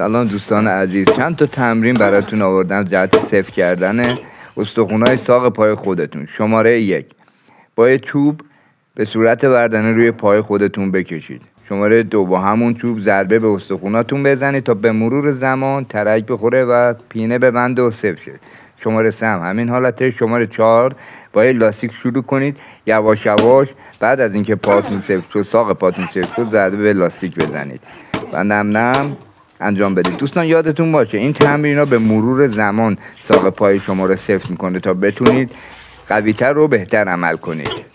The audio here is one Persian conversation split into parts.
سلام دوستان عزیز، چند تا تمرین براتون آوردم جهت صفر کردن استخوان‌های ساق پای خودتون. شماره 1، با یه چوب به صورت بردنه روی پای خودتون بکشید. شماره 2، با همون چوب ضربه به استخواناتون بزنید تا به مرور زمان ترک بخوره و پینه ببنده و صفر شه. شماره 3 هم همین حالته. شماره 4، با یه لاستیک شروع کنید، یواش یواش بعد از اینکه پاتون صفر شد، ساق پاتون صفر شد، ضربه به لاستیک بزنید و نم نم انجام بدید. دوستان یادتون باشه این تمرین‌ها به مرور زمان ساق پای شما رو سفت میکنه تا بتونید قوی‌تر و بهتر عمل کنید.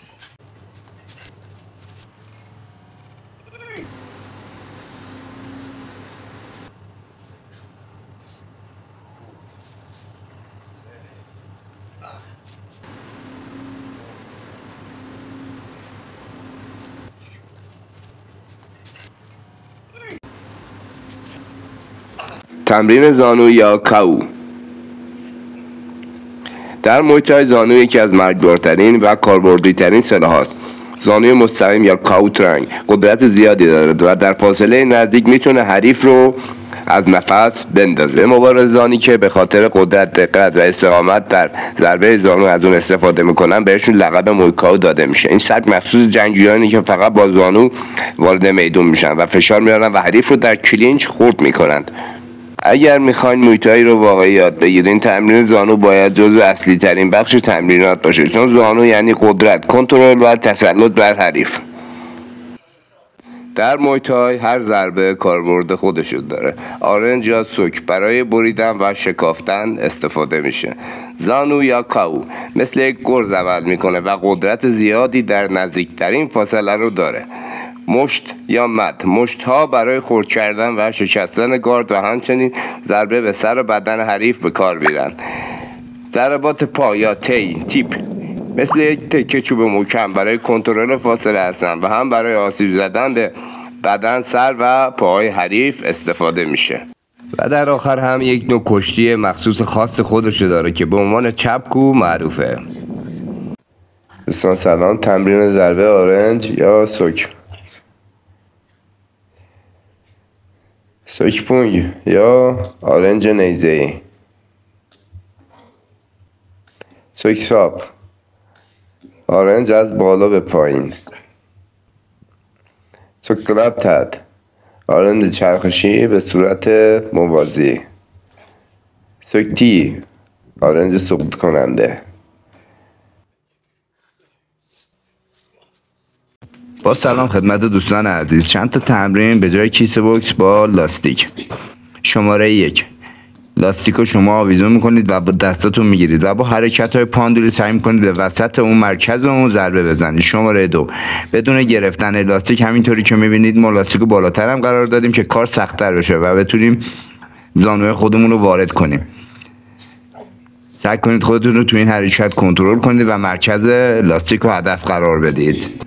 تمرین زانو یا کاو. در محیط‌های زانو یکی از مرگبارترین و کاربردی‌ترین سلاح است. زانوی مستقیم یا کاو ترنگ قدرت زیادی دارد و در فاصله نزدیک میتونه حریف رو از نفس بندازه. مبارزانی که به خاطر قدرت، دقت و استقامت در ضربه زانو از اون استفاده میکنن بهشون لقب مویکاو داده میشه. این سبک مخصوص جنگجویانی که فقط با زانو وارد میدون میشن و فشار میارن و حریف رو در کلینچ خورد میکنند. اگر میخواین مویتایی رو واقعی یاد بگیرین، تمرین زانو باید جزو اصلی ترین بخش تمرینات باشه، چون زانو یعنی قدرت، کنترل و تسلط بر حریف. در مویتای هر ضربه کاربرد خودشو داره. آرنج یا سوک برای بریدن و شکافتن استفاده میشه. زانو یا کاو مثل یک گرز عمل میکنه و قدرت زیادی در نزدیکترین فاصله رو داره. مشت یا مد، مشت ها برای خرد کردن و شکستن گارد و همچنین ضربه به سر و بدن حریف به کار میرن. ضربات پا یا تیپ مثل یک تکه چوب محکم برای کنترل فاصله هستن و هم برای آسیب زدن به بدن، سر و پاهای حریف استفاده میشه. و در آخر هم یک نوع کشتی مخصوص خاص خودشو داره که به عنوان چپکو معروفه. دوستان سلام، تمرین ضربه آرنج یا سوک. سوک پونگ یا آرنج نیزه‌ای. سوک ساپ، آرنج از بالا به پایین. سوک گراب تد، آرنج چرخشی به صورت موازی. سوک تی، آرنج سقوط کننده. با سلام خدمت دوستان عزیز، چند تا تمرین به جای کیسه بوکس با لاستیک. شماره 1، لاستیک رو شما آویزون میکنید و با دستاتون میگیرید و با حرکت های پاندولی سعی میکنید به وسط اون مرکز اون ضربه بزنید. شماره 2، بدون گرفتن لاستیک، همینطوری که میبینید ما لاستیک رو بالاتر هم قرار دادیم که کار سخت‌تر بشه و بتونیم زانوی خودمون رو وارد کنیم. سعی کنید خودتون رو تو این حرکت کنترل کنید و مرکز لاستیک رو هدف قرار بدید.